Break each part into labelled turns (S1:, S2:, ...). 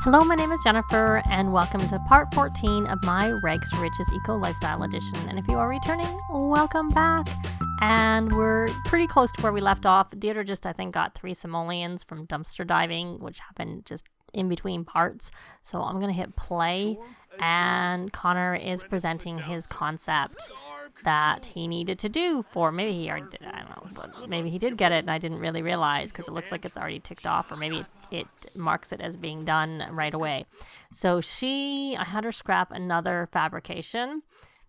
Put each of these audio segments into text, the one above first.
S1: Hello, my name is Jennifer, and welcome to part 14 of my Rags to Riches Eco Lifestyle Edition. And if you are returning, welcome back. And we're pretty close to where we left off. Deirdre just, I think, got 3 simoleons from dumpster diving, which happened just in between parts. So I'm going to hit play, and Connor is presenting his concept that he needed to do for, maybe he already did, I don't know, but maybe he did get it and I didn't really realize because it looks like it's already ticked off, or maybe it marks it as being done right away. So I had her scrap another fabrication,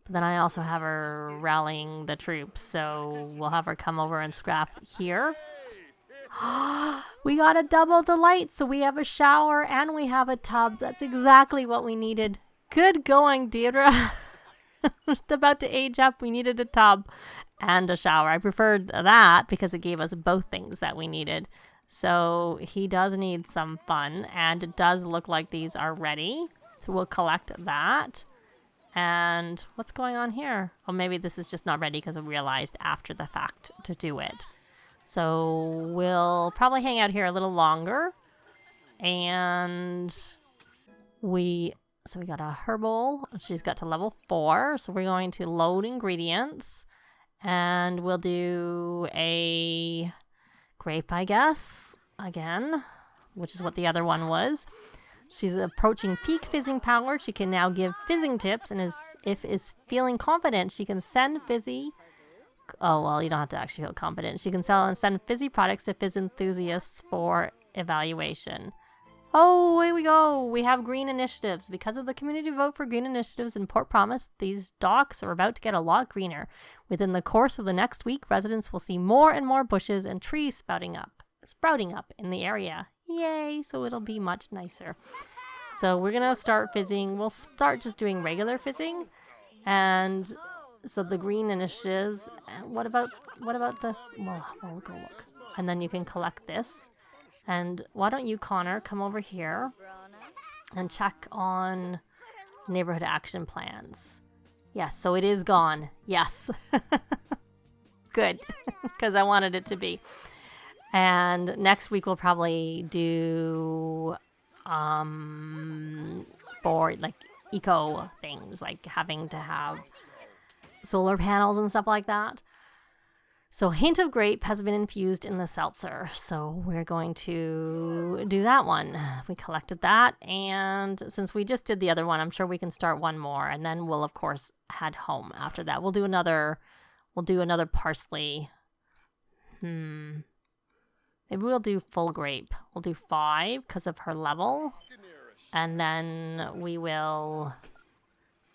S1: but then I also have her rallying the troops, so we'll have her come over and scrap here. We got a double delight, so we have a shower and we have a tub. That's exactly what we needed. Good going, Deirdre. Just about to age up, we needed a tub and a shower. I preferred that because it gave us both things that we needed. So he does need some fun, and it does look like these are ready. So we'll collect that. And what's going on here? Oh, maybe this is just not ready because we realized after the fact to do it. So we'll probably hang out here a little longer. And so we got a herbal. She's got to level 4. So we're going to load ingredients. And we'll do a grape, I guess, again, which is what the other one was. She's approaching peak fizzing power. She can now give fizzing tips, and is feeling confident, she can send fizzy. Oh, well, you don't have to actually feel confident. She can send fizzy products to fizz enthusiasts for evaluation. Oh, here we go. We have green initiatives. Because of the community vote for green initiatives in Port Promise, these docks are about to get a lot greener. Within the course of the next week, residents will see more and more bushes and trees sprouting up in the area. Yay! So it'll be much nicer. So we're going to start fizzing. We'll start just doing regular fizzing. And so the green initiatives, what about the, well, we'll go look. And then you can collect this. And why don't you, Connor, come over here and check on neighborhood action plans. Yes, so it is gone. Yes. Good, because I wanted it to be. And next week we'll probably do for like eco things, like having to have solar panels and stuff like that. So hint of grape has been infused in the seltzer. So we're going to do that one. We collected that. And since we just did the other one, I'm sure we can start one more. And then we'll, of course, head home after that. We'll do another parsley. Maybe we'll do full grape. We'll do 5 because of her level. And then we will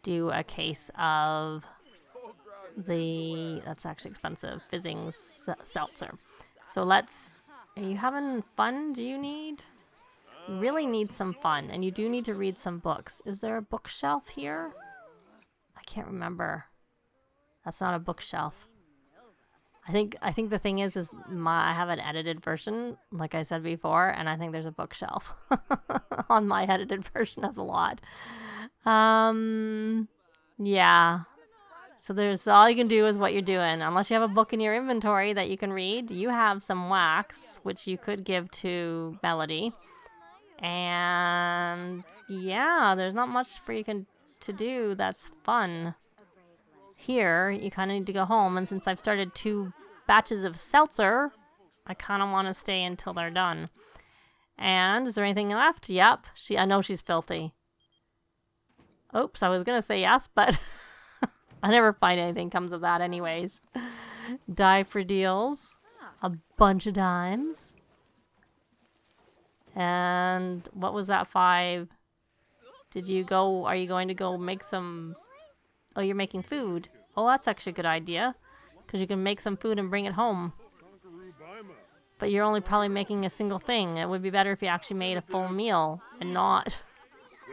S1: do a case of that's actually expensive, fizzing seltzer. So are you having fun? You really need some fun, and you do need to read some books. Is there a bookshelf here? I can't remember. That's not a bookshelf. I think the thing is I have an edited version, like I said before, and I think there's a bookshelf on my edited version of the lot. Yeah. So there's all you can do is what you're doing. Unless you have a book in your inventory that you can read. You have some wax, which you could give to Melody. And yeah, there's not much for you to do that's fun. Here, you kind of need to go home. And since I've started 2 batches of seltzer, I kind of want to stay until they're done. And is there anything left? Yep. I know she's filthy. Oops, I was going to say yes, but I never find anything comes of that anyways. Die for deals. A bunch of dimes. And what was that 5? Are you going to go make some... Oh, you're making food. Oh, that's actually a good idea. Because you can make some food and bring it home. But you're only probably making a single thing. It would be better if you actually made a full meal and not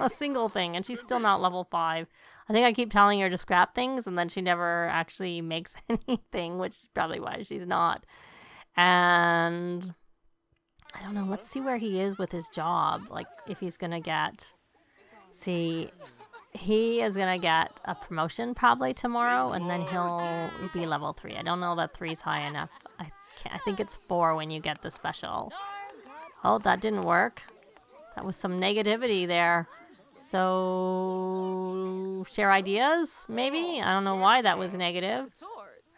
S1: a single thing. And she's still not level 5. I think I keep telling her to scrap things, and then she never actually makes anything, which is probably why she's not. And I don't know. Let's see where he is with his job. Like, if he's going to get... See, he is going to get a promotion probably tomorrow, and then he'll be level 3. I don't know that 3 is high enough. I think it's 4 when you get the special. Oh, that didn't work. That was some negativity there. So, share ideas, maybe? I don't know why that was negative.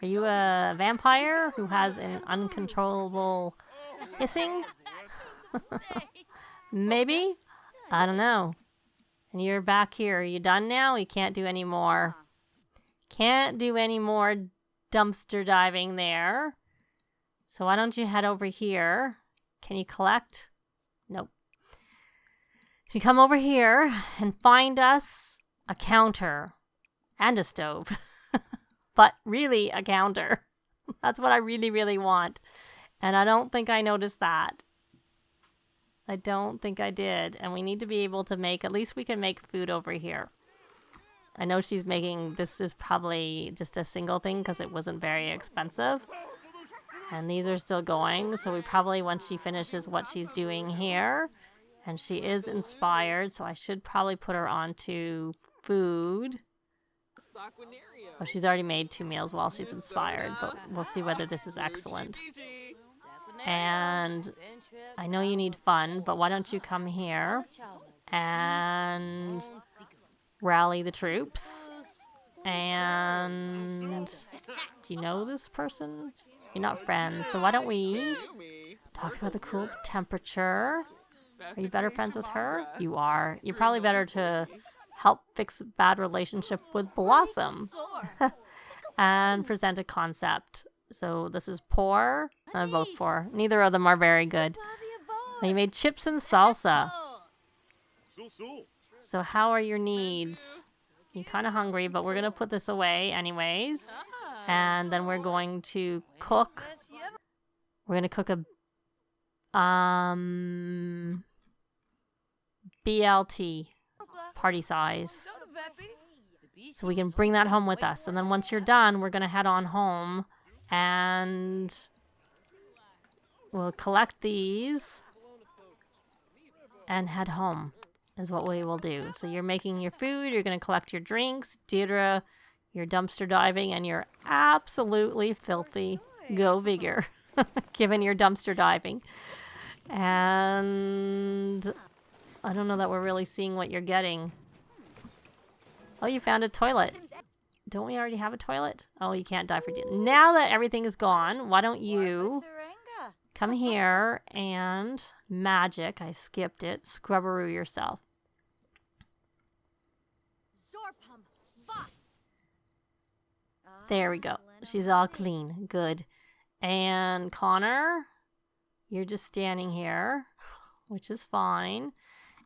S1: Are you a vampire who has an uncontrollable hissing? Maybe? I don't know. And you're back here. Are you done now? You can't do any more. Can't do any more dumpster diving there. So why don't you head over here? Can you collect? Nope. You come over here and find us a counter and a stove. But really a counter. That's what I really, really want. And I don't think I noticed that. I don't think I did. And we need to be able to make, at least we can make food over here. I know she's making, this is probably just a single thing because it wasn't very expensive. And these are still going. So we probably, once she finishes what she's doing here, and she is inspired, so I should probably put her on to food. Oh, she's already made 2 meals while she's inspired, but we'll see whether this is excellent. And I know you need fun, but why don't you come here and rally the troops? And do you know this person? You're not friends, so why don't we talk about the cool temperature? Are you better friends with her? You are. You're probably better to help fix a bad relationship with Blossom and present a concept. So this is poor. Both poor. Neither of them are very good. You made chips and salsa. So how are your needs? You're kind of hungry, but we're going to put this away anyways. And then we're going to cook. We're going to cook a BLT, party size. So we can bring that home with us. And then once you're done, we're going to head on home and we'll collect these and head home is what we will do. So you're making your food, you're going to collect your drinks. Deirdre, you're dumpster diving and you're absolutely filthy. Go figure. Given your dumpster diving. And I don't know that we're really seeing what you're getting. Oh, you found a toilet. Don't we already have a toilet? Oh, you can't dive for dinner. Now that everything is gone, why don't you come here and magic, I skipped it, scrubberoo yourself. There we go. She's all clean. Good. And Connor, you're just standing here, which is fine.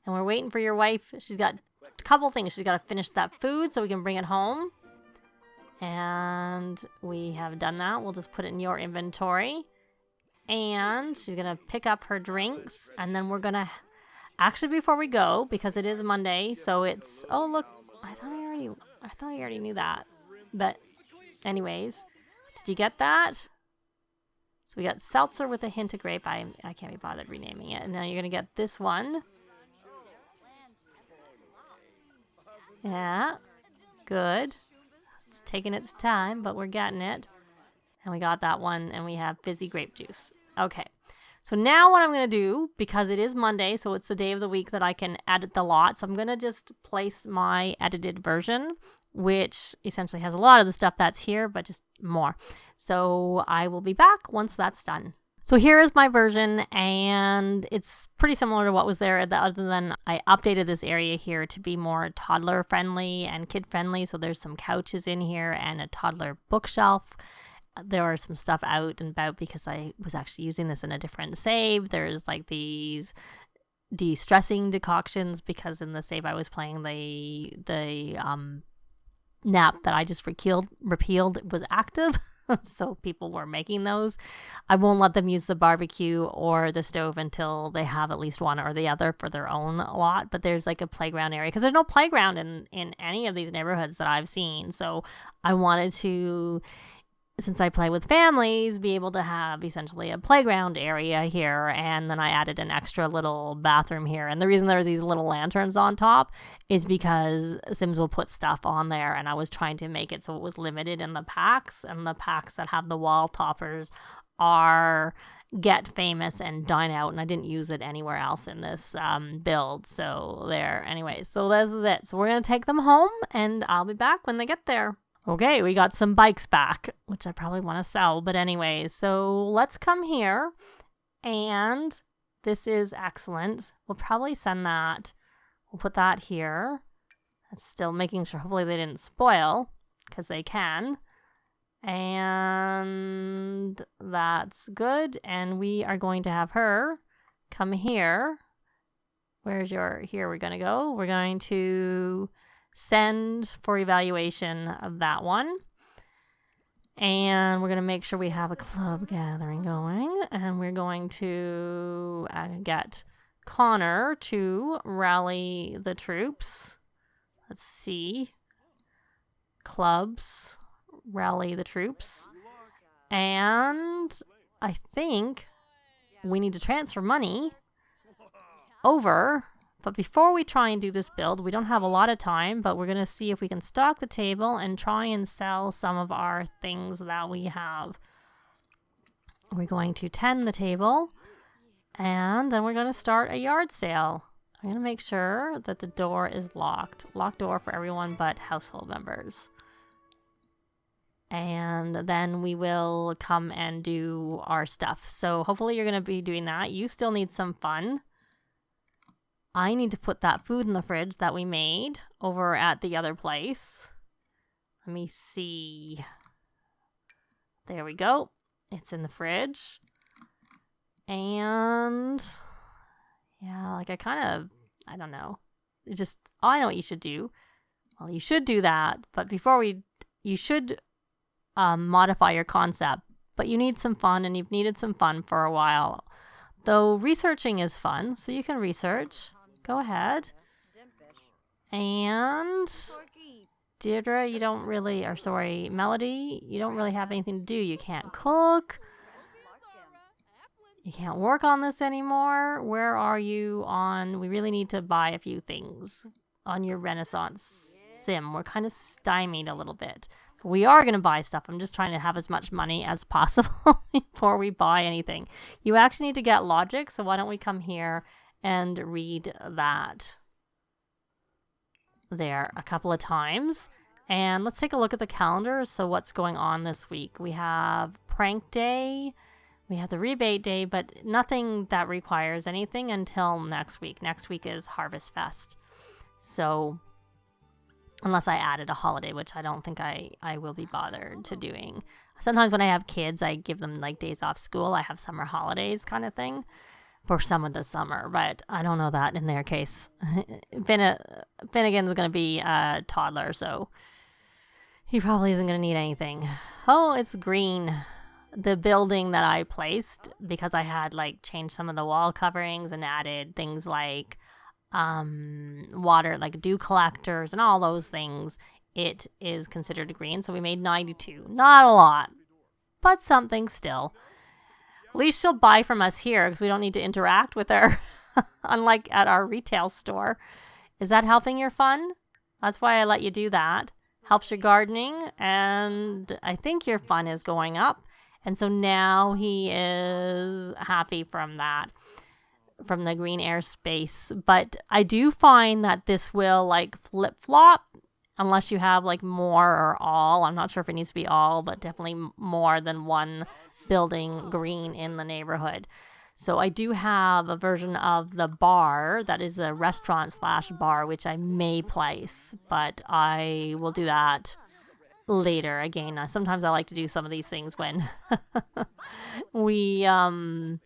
S1: And we're waiting for your wife. She's got a couple things. She's got to finish that food so we can bring it home. And we have done that. We'll just put it in your inventory. And she's going to pick up her drinks. And then we're going to... Actually, before we go, because it is Monday, so it's... Oh, look. I thought I already knew that. But anyways, did you get that? So we got seltzer with a hint of grape. I can't be bothered renaming it. And now you're going to get this one. Yeah. Good. It's taking its time, but we're getting it. And we got that one, and we have fizzy grape juice. Okay. So now what I'm going to do, because it is Monday, so it's the day of the week that I can edit the lot. So I'm going to just place my edited version, which essentially has a lot of the stuff that's here, but just more. So I will be back once that's done. So here is my version, and it's pretty similar to what was there, other than I updated this area here to be more toddler friendly and kid friendly. So there's some couches in here and a toddler bookshelf. There are some stuff out and about because I was actually using this in a different save. There's like these de-stressing decoctions because in the save I was playing the nap that I just repealed was active. So people were making those. I won't let them use the barbecue or the stove until they have at least one or the other for their own lot. But there's like a playground area because there's no playground in any of these neighborhoods that I've seen. So I wanted to, since I play with families, be able to have essentially a playground area here. And then I added an extra little bathroom here. And the reason there's these little lanterns on top is because Sims will put stuff on there. And I was trying to make it so it was limited in the packs. And the packs that have the wall toppers are get famous and dine out, and I didn't use it anywhere else in this build. So there, anyway, so this is it. So we're going to take them home, and I'll be back when they get there. Okay, we got some bikes back, which I probably want to sell, but anyway, so let's come here, and this is excellent. We'll probably send that. We'll put that here. That's still making sure, hopefully they didn't spoil, because they can. And that's good. And we are going to have her come here. Where's your, here we're going to go. We're going to send for evaluation of that one. And we're going to make sure we have a club gathering going. And we're going to get Connor to rally the troops. Let's see. Clubs. Rally the troops. And I think we need to transfer money over. But before we try and do this build, we don't have a lot of time, but we're going to see if we can stock the table and try and sell some of our things that we have. We're going to tend the table, and then we're going to start a yard sale. I'm going to make sure that the door is locked. Locked door for everyone but household members. And then we will come and do our stuff. So hopefully you're going to be doing that. You still need some fun. I need to put that food in the fridge that we made over at the other place. Let me see. There we go. It's in the fridge. And yeah, like I don't know. It just, I know what you should do. Well, you should do that. But before you should modify your concept, but you need some fun, and you've needed some fun for a while. Though researching is fun, so you can research. Go ahead. And Deirdre, you don't really, or sorry, Melody, you don't really have anything to do. You can't cook. You can't work on this anymore. Where are you on, we really need to buy a few things on your Renaissance sim. We're kind of stymied a little bit. We are going to buy stuff. I'm just trying to have as much money as possible before we buy anything. You actually need to get logic, so why don't we come here and read that there a couple of times. And let's take a look at the calendar. So what's going on this week? We have prank day. We have the rebate day, but nothing that requires anything until next week. Next week is Harvest Fest. So unless I added a holiday, which I don't think I will be bothered to doing. Sometimes when I have kids, I give them like days off school. I have summer holidays kind of thing for some of the summer, but I don't know that in their case. Finnegan's going to be a toddler, so he probably isn't going to need anything. Oh, it's green. The building that I placed, because I had like changed some of the wall coverings and added things like water, like dew collectors and all those things, it is considered green. So we made 92. Not a lot, but something still. At least she'll buy from us here because we don't need to interact with her, unlike at our retail store. Is that helping your fun? That's why I let you do that. Helps your gardening, and I think your fun is going up. And so now he is happy from that, from the green airspace. But I do find that this will like flip-flop unless you have like more or all. I'm not sure if it needs to be all, but definitely more than one building green in the neighborhood. So I do have a version of the bar that is a restaurant/bar, which I may place, but I will do that later. Again, sometimes I like to do some of these things when we, have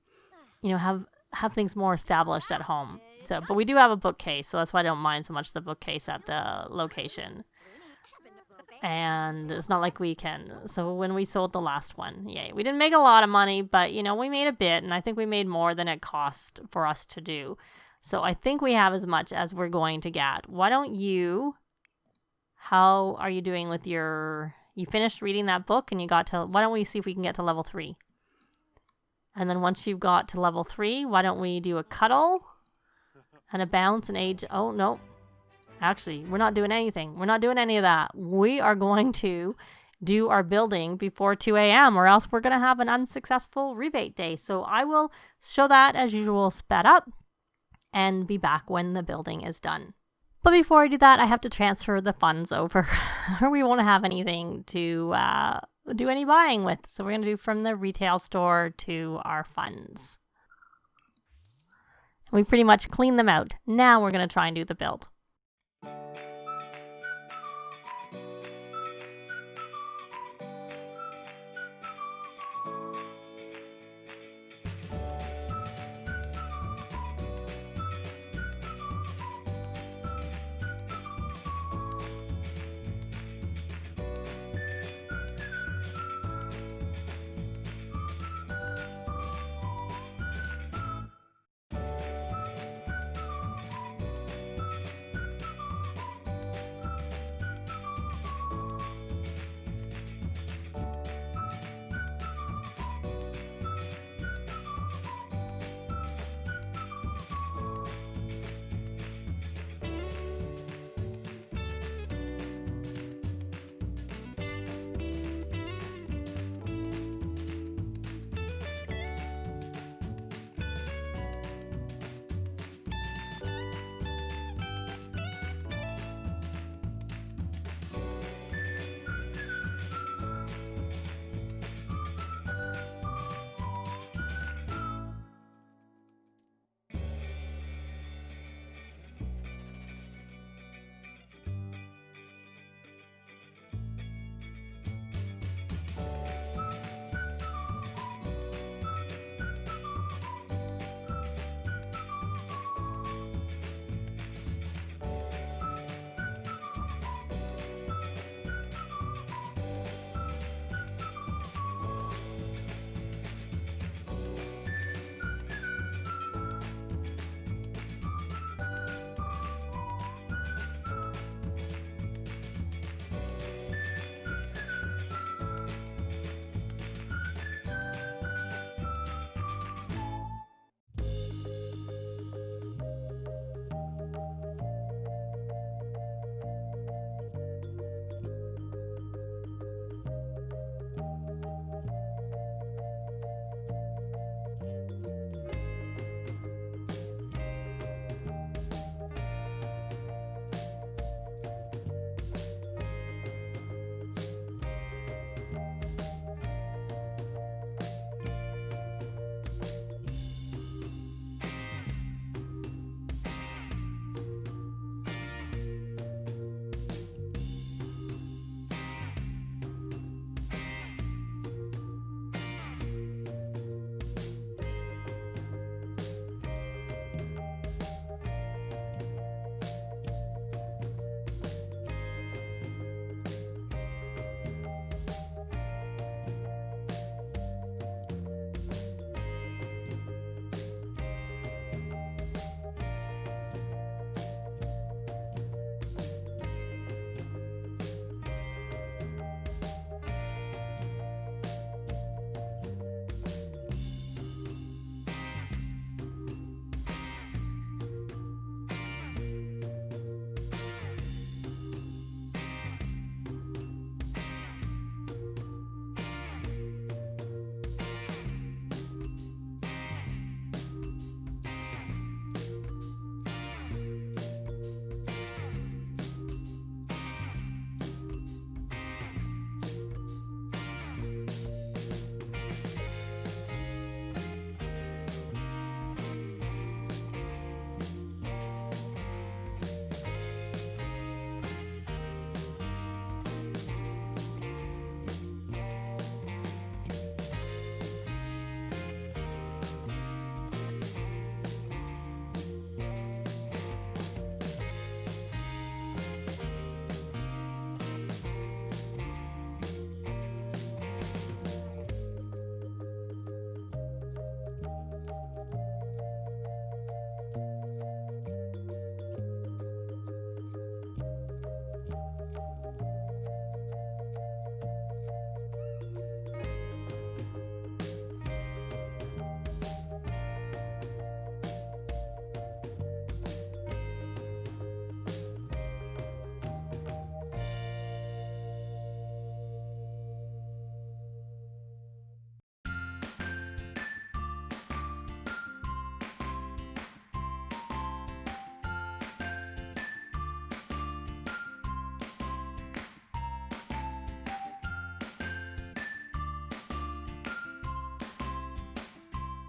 S1: things more established at home. So, but we do have a bookcase, so that's why I don't mind so much the bookcase at the location. And it's not like we can. So when we sold the last one, yay. We didn't make a lot of money, but, we made a bit. And I think we made more than it cost for us to do. So I think we have as much as we're going to get. Why don't you, how are you doing with you finished reading that book and why don't we see if we can get to level 3? And then once you've got to level 3, why don't we do a cuddle and a bounce and age? Oh, no. Actually, we're not doing anything. We're not doing any of that. We are going to do our building before 2 a.m. or else we're going to have an unsuccessful rebate day. So I will show that as usual sped up and be back when the building is done. But before I do that, I have to transfer the funds over or we won't have anything to do any buying with. So we're going to do from the retail store to our funds. We pretty much cleaned them out. Now we're going to try and do the build.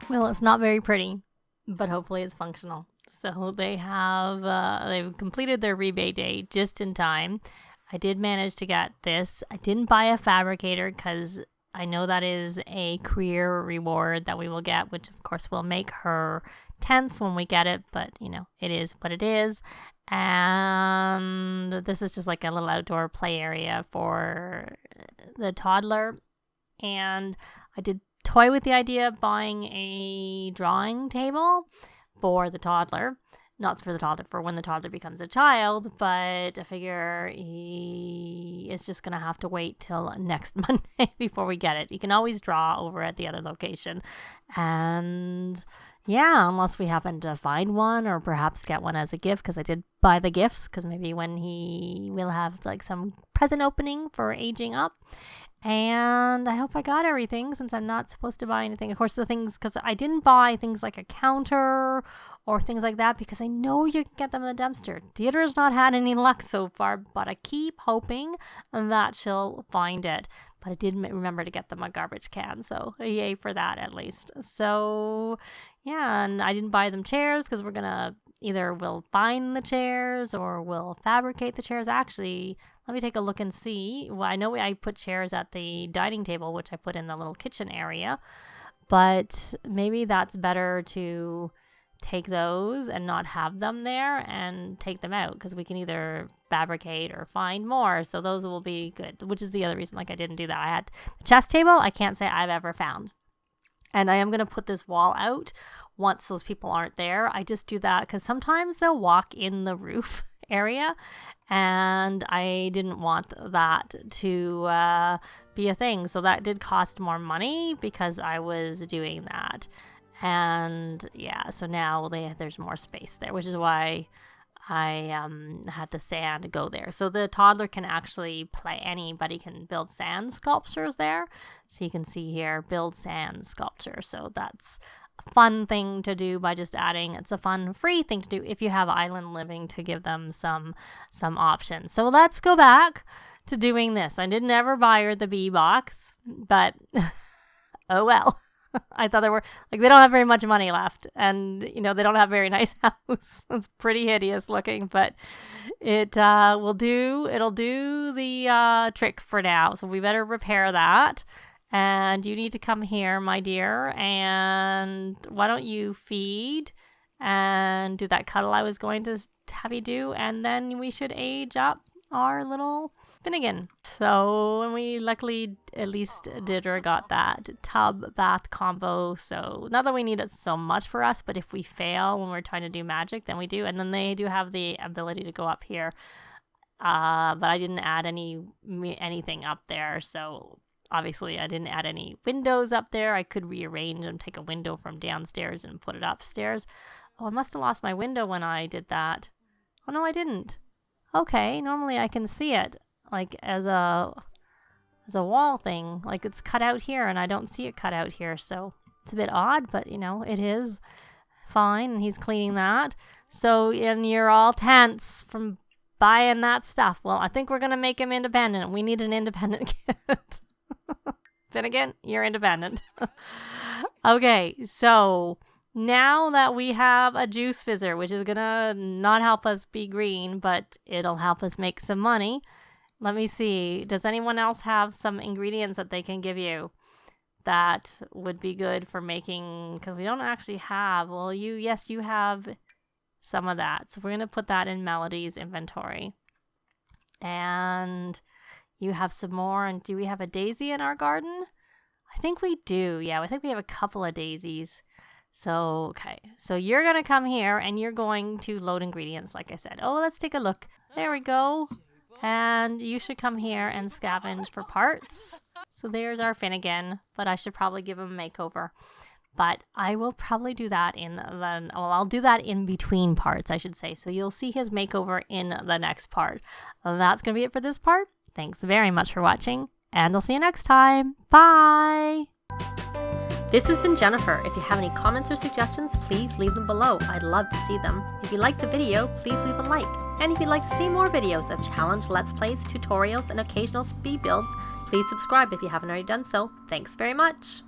S1: Well, it's not very pretty, but hopefully it's functional. So they have, they've completed their rebate day just in time. I did manage to get this. I didn't buy a fabricator because I know that is a career reward that we will get, which of course will make her tense when we get it, but you know, it is what it is. And this is just like a little outdoor play area for the toddler. And I did toy with the idea of buying a drawing table for the toddler. Not for the toddler, for when the toddler becomes a child, but I figure he is just going to have to wait till next Monday before we get it. You can always draw over at the other location. And yeah, unless we happen to find one or perhaps get one as a gift, because I did buy the gifts, because maybe when he will have like some present opening for aging up. And I hope I got everything since I'm not supposed to buy anything. Of course, the things, because I didn't buy things like a counter or things like that because I know you can get them in the dumpster. Deirdre's not had any luck so far, but I keep hoping that she'll find it. But I did remember to get them a garbage can, so yay for that at least. So yeah, and I didn't buy them chairs because we're going to either we'll find the chairs or we'll fabricate the chairs. Actually, let me take a look and see. Well, I know I put chairs at the dining table, which I put in the little kitchen area, but maybe that's better to take those and not have them there and take them out because we can either fabricate or find more. So those will be good, which is the other reason like I didn't do that. I had the chess table. I can't say I've ever found. And I am going to put this wall out once those people aren't there. I just do that because sometimes they'll walk in the roof area and I didn't want that to be a thing. So that did cost more money because I was doing that. And yeah, so now there's more space there, which is why I had the sand go there. So the toddler can actually play, anybody can build sand sculptures there. So you can see here, build sand sculpture. So that's a fun thing to do by just adding, it's a fun free thing to do if you have island living to give them some options. So let's go back to doing this. I didn't ever buy her the bee box, but oh well. I thought they were like, they don't have very much money left and you know, they don't have a very nice house. It's pretty hideous looking, but it it'll do the trick for now. So we better repair that. And you need to come here, my dear, and why don't you feed and do that cuddle I was going to have you do, and then we should age up our little Finnegan. So, and we luckily at least Deirdre got that tub bath combo. So not that we need it so much for us, but if we fail when we're trying to do magic, then we do. And then they do have the ability to go up here. But I didn't add anything up there. So obviously I didn't add any windows up there. I could rearrange and take a window from downstairs and put it upstairs. Oh, I must have lost my window when I did that. Oh no, I didn't. Okay, normally I can see it like as a wall thing, like it's cut out here and I don't see it cut out here, so it's a bit odd, but you know, it is fine. And he's cleaning that. So, and you're all tense from buying that stuff. Well, I think we're gonna make him independent. We need an independent kid. Finnegan, you're independent. Okay, so now that we have a juice fizzer, which is gonna not help us be green, but it'll help us make some money. Let me see. Does anyone else have some ingredients that they can give you that would be good for making? Because we don't actually have. Well, yes, you have some of that. So we're going to put that in Melody's inventory. And you have some more. And do we have a daisy in our garden? I think we do. Yeah, I think we have a couple of daisies. So, okay. So you're going to come here and you're going to load ingredients, like I said. Oh, let's take a look. There we go. And you should come here and scavenge for parts. So there's our Finnegan, but I should probably give him a makeover. But I will probably do that I'll do that in between parts, I should say. So you'll see his makeover in the next part. That's going to be it for this part. Thanks very much for watching, and I'll see you next time. Bye! This has been Jennifer. If you have any comments or suggestions, please leave them below. I'd love to see them. If you liked the video, please leave a like. And if you'd like to see more videos of challenge, let's plays, tutorials, and occasional speed builds, please subscribe if you haven't already done so. Thanks very much.